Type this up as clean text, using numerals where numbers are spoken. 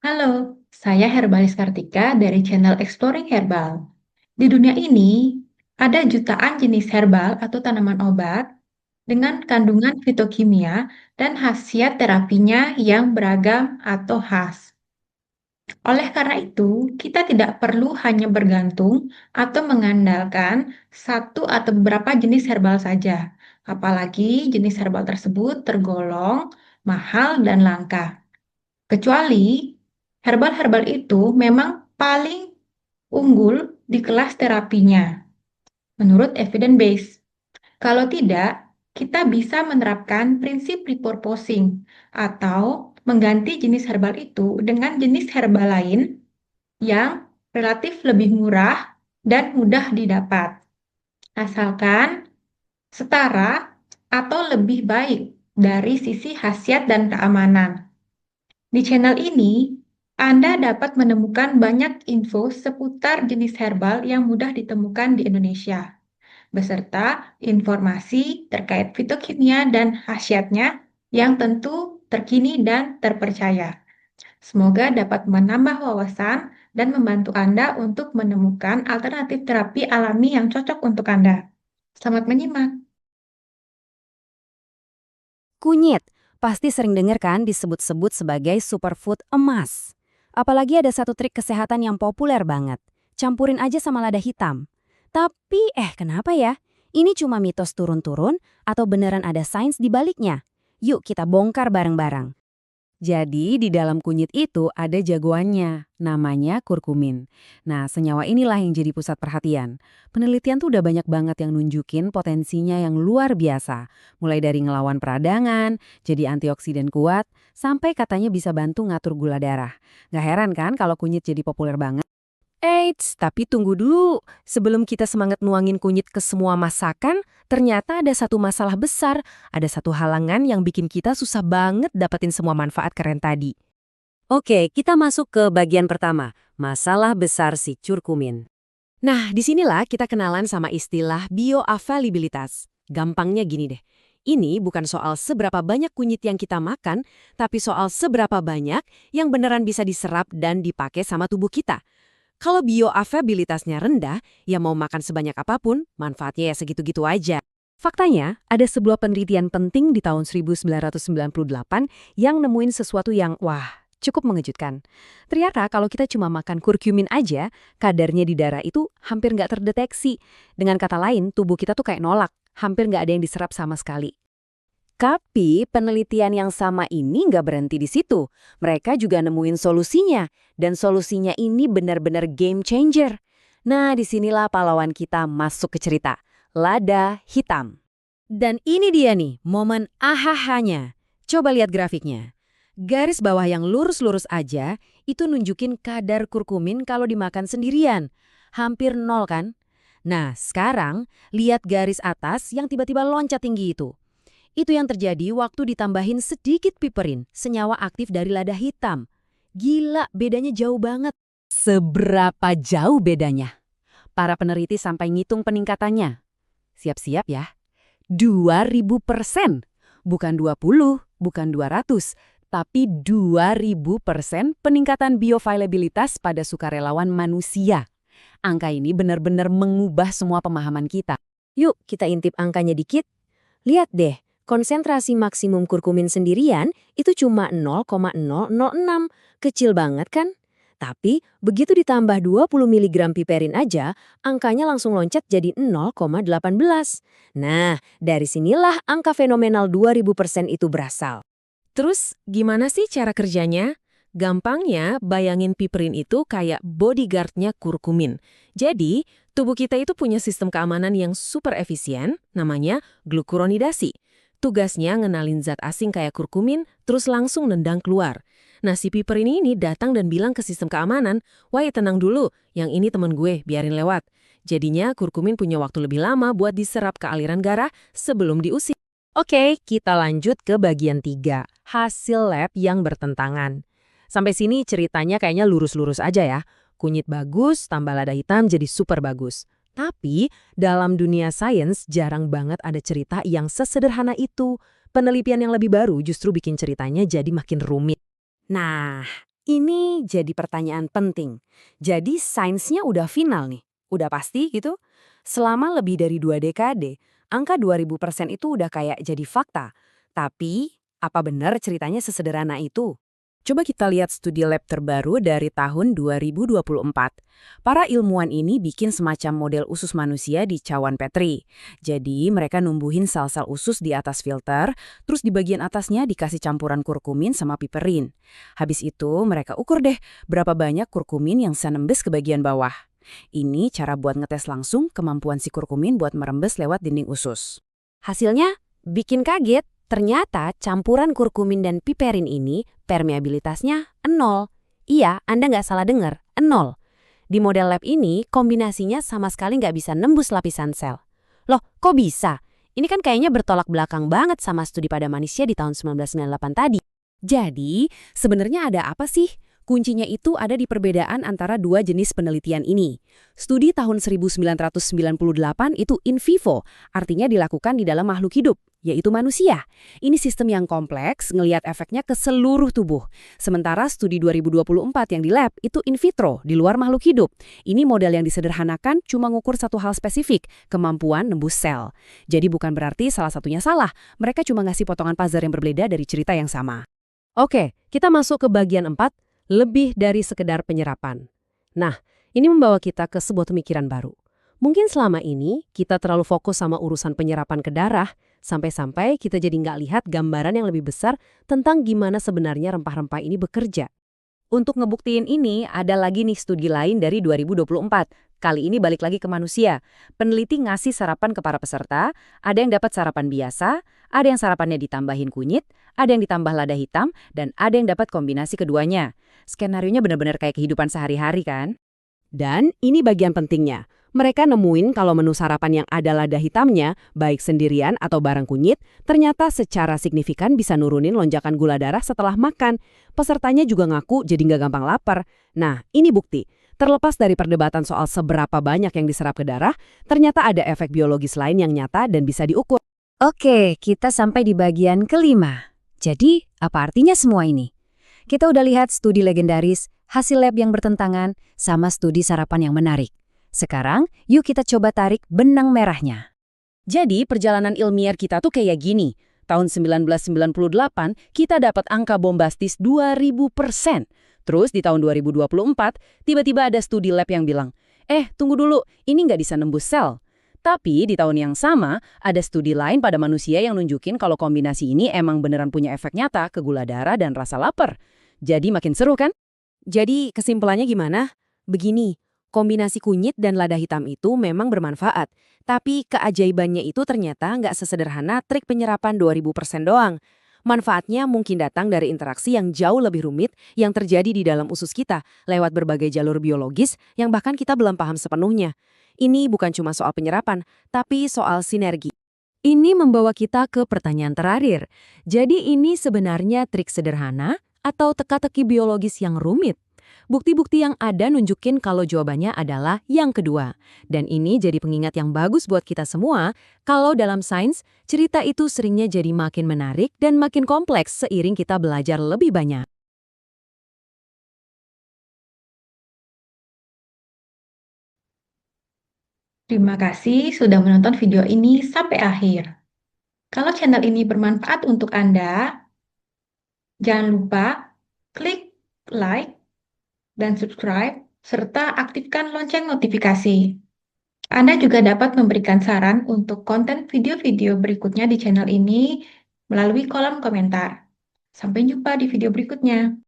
Halo, saya Herbalis Kartika dari channel Exploring Herbal. Di dunia ini, ada jutaan jenis herbal atau tanaman obat dengan kandungan fitokimia dan khasiat terapinya yang beragam atau khas. Oleh karena itu, kita tidak perlu hanya bergantung atau mengandalkan satu atau beberapa jenis herbal saja, apalagi jenis herbal tersebut tergolong mahal dan langka. Kecuali herbal-herbal itu memang paling unggul di kelas terapinya, menurut evidence base. Kalau tidak, kita bisa menerapkan prinsip repurposing atau mengganti jenis herbal itu dengan jenis herbal lain yang relatif lebih murah dan mudah didapat, asalkan setara atau lebih baik dari sisi khasiat dan keamanan. Di channel ini, Anda dapat menemukan banyak info seputar jenis herbal yang mudah ditemukan di Indonesia, beserta informasi terkait fitokimia dan khasiatnya yang tentu terkini dan terpercaya. Semoga dapat menambah wawasan dan membantu Anda untuk menemukan alternatif terapi alami yang cocok untuk Anda. Selamat menyimak. Kunyit, pasti sering dengar kan disebut-sebut sebagai superfood emas. Apalagi ada satu trik kesehatan yang populer banget. Campurin aja sama lada hitam. Tapi kenapa ya? Ini cuma mitos turun-turun atau beneran ada sains di baliknya? Yuk kita bongkar bareng-bareng. Jadi di dalam kunyit itu ada jagoannya, namanya kurkumin. Nah, senyawa inilah yang jadi pusat perhatian. Penelitian tuh udah banyak banget yang nunjukin potensinya yang luar biasa. Mulai dari ngelawan peradangan, jadi antioksidan kuat, sampai katanya bisa bantu ngatur gula darah. Gak heran kan kalau kunyit jadi populer banget? Eits, tapi tunggu dulu. Sebelum kita semangat nuangin kunyit ke semua masakan, ternyata ada satu masalah besar. Ada satu halangan yang bikin kita susah banget dapetin semua manfaat keren tadi. Oke, kita masuk ke bagian pertama. Masalah besar si curkumin. Nah, disinilah kita kenalan sama istilah bioavailabilitas. Gampangnya gini deh. Ini bukan soal seberapa banyak kunyit yang kita makan, tapi soal seberapa banyak yang beneran bisa diserap dan dipakai sama tubuh kita. Kalau bioavailabilitasnya rendah, ya mau makan sebanyak apapun, manfaatnya ya segitu-gitu aja. Faktanya, ada sebuah penelitian penting di tahun 1998 yang nemuin sesuatu yang, cukup mengejutkan. Ternyata kalau kita cuma makan kurkumin aja, kadarnya di darah itu hampir nggak terdeteksi. Dengan kata lain, tubuh kita tuh kayak nolak, hampir nggak ada yang diserap sama sekali. Tapi penelitian yang sama ini nggak berhenti di situ. Mereka juga nemuin solusinya. Dan solusinya ini benar-benar game changer. Nah, disinilah pahlawan kita masuk ke cerita. Lada hitam. Dan ini dia nih, momen ahahanya. Coba lihat grafiknya. Garis bawah yang lurus-lurus aja, itu nunjukin kadar kurkumin kalau dimakan sendirian. Hampir nol kan? Nah, sekarang lihat garis atas yang tiba-tiba loncat tinggi itu. Itu yang terjadi waktu ditambahin sedikit piperin, senyawa aktif dari lada hitam. Gila, bedanya jauh banget. Seberapa jauh bedanya? Para peneliti sampai ngitung peningkatannya. Siap-siap ya. 2000%. Bukan 20, bukan 200, tapi 2000% peningkatan bioavailabilitas pada sukarelawan manusia. Angka ini benar-benar mengubah semua pemahaman kita. Yuk, kita intip angkanya dikit. Lihat deh. Konsentrasi maksimum kurkumin sendirian itu cuma 0,006, kecil banget kan? Tapi begitu ditambah 20 mg piperin aja, angkanya langsung loncat jadi 0,18. Nah, dari sinilah angka fenomenal 2000% itu berasal. Terus gimana sih cara kerjanya? Gampangnya bayangin piperin itu kayak bodyguardnya kurkumin. Jadi, tubuh kita itu punya sistem keamanan yang super efisien, namanya glukuronidasi. Tugasnya ngenalin zat asing kayak kurkumin, terus langsung nendang keluar. Nah, si piper ini datang dan bilang ke sistem keamanan, "Wah, tenang dulu, yang ini temen gue, biarin lewat." Jadinya kurkumin punya waktu lebih lama buat diserap ke aliran darah sebelum diusir. Oke, kita lanjut ke bagian 3, hasil lab yang bertentangan. Sampai sini ceritanya kayaknya lurus-lurus aja ya. Kunyit bagus, tambah lada hitam jadi super bagus. Tapi, dalam dunia sains jarang banget ada cerita yang sesederhana itu. Penelitian yang lebih baru justru bikin ceritanya jadi makin rumit. Nah, Ini jadi pertanyaan penting. Jadi sainsnya udah final nih, udah pasti gitu? Selama lebih dari 2 dekade, angka 2000% itu udah kayak jadi fakta. Tapi, apa benar ceritanya sesederhana itu? Coba kita lihat studi lab terbaru dari tahun 2024. Para ilmuwan ini bikin semacam model usus manusia di cawan Petri. Jadi mereka numbuhin sel-sel usus di atas filter, terus di bagian atasnya dikasih campuran kurkumin sama piperin. Habis itu mereka ukur deh berapa banyak kurkumin yang bisa nembus ke bagian bawah. Ini cara buat ngetes langsung kemampuan si kurkumin buat merembes lewat dinding usus. Hasilnya bikin kaget. Ternyata campuran kurkumin dan piperin ini permeabilitasnya 0. Iya, Anda nggak salah dengar, 0. Di model lab ini, kombinasinya sama sekali nggak bisa nembus lapisan sel. Loh, kok bisa? Ini kan kayaknya bertolak belakang banget sama studi pada manusia di tahun 1998 tadi. Jadi, sebenarnya ada apa sih? Kuncinya itu ada di perbedaan antara dua jenis penelitian ini. Studi tahun 1998 itu in vivo, artinya dilakukan di dalam makhluk hidup, yaitu manusia. Ini sistem yang kompleks, ngelihat efeknya ke seluruh tubuh. Sementara studi 2024 yang di lab itu in vitro, di luar makhluk hidup. Ini model yang disederhanakan cuma ngukur satu hal spesifik, kemampuan nembus sel. Jadi bukan berarti salah satunya salah, mereka cuma ngasih potongan puzzle yang berbeda dari cerita yang sama. Oke, kita masuk ke bagian 4, lebih dari sekedar penyerapan. Nah, ini membawa kita ke sebuah pemikiran baru. Mungkin selama ini kita terlalu fokus sama urusan penyerapan ke darah, sampai-sampai kita jadi nggak lihat gambaran yang lebih besar tentang gimana sebenarnya rempah-rempah ini bekerja. Untuk ngebuktiin ini, ada lagi nih studi lain dari 2024. Kali ini balik lagi ke manusia. Peneliti ngasih sarapan ke para peserta, ada yang dapat sarapan biasa, ada yang sarapannya ditambahin kunyit, ada yang ditambah lada hitam, dan ada yang dapat kombinasi keduanya. Skenarionya benar-benar kayak kehidupan sehari-hari kan? Dan ini bagian pentingnya. Mereka nemuin kalau menu sarapan yang ada lada hitamnya, baik sendirian atau bareng kunyit, ternyata secara signifikan bisa nurunin lonjakan gula darah setelah makan. Pesertanya juga ngaku jadi nggak gampang lapar. Nah, ini bukti. Terlepas dari perdebatan soal seberapa banyak yang diserap ke darah, ternyata ada efek biologis lain yang nyata dan bisa diukur. Oke, kita sampai di bagian kelima. Jadi, apa artinya semua ini? Kita udah lihat studi legendaris, hasil lab yang bertentangan, sama studi sarapan yang menarik. Sekarang, yuk kita coba tarik benang merahnya. Jadi, perjalanan ilmiah kita tuh kayak gini. Tahun 1998, kita dapat angka bombastis 2000%. Terus di tahun 2024, tiba-tiba ada studi lab yang bilang, tunggu dulu, ini nggak bisa nembus sel. Tapi di tahun yang sama, ada studi lain pada manusia yang nunjukin kalau kombinasi ini emang beneran punya efek nyata ke gula darah dan rasa lapar. Jadi makin seru kan? Jadi kesimpulannya gimana? Begini, kombinasi kunyit dan lada hitam itu memang bermanfaat. Tapi keajaibannya itu ternyata nggak sesederhana trik penyerapan 2000% doang. Manfaatnya mungkin datang dari interaksi yang jauh lebih rumit yang terjadi di dalam usus kita lewat berbagai jalur biologis yang bahkan kita belum paham sepenuhnya. Ini bukan cuma soal penyerapan, tapi soal sinergi. Ini membawa kita ke pertanyaan terakhir. Jadi ini sebenarnya trik sederhana atau teka-teki biologis yang rumit? Bukti-bukti yang ada nunjukin kalau jawabannya adalah yang kedua. Dan ini jadi pengingat yang bagus buat kita semua, kalau dalam sains, cerita itu seringnya jadi makin menarik dan makin kompleks seiring kita belajar lebih banyak. Terima kasih sudah menonton video ini sampai akhir. Kalau channel ini bermanfaat untuk Anda, jangan lupa klik like dan subscribe, serta aktifkan lonceng notifikasi. Anda juga dapat memberikan saran untuk konten video-video berikutnya di channel ini melalui kolom komentar. Sampai jumpa di video berikutnya.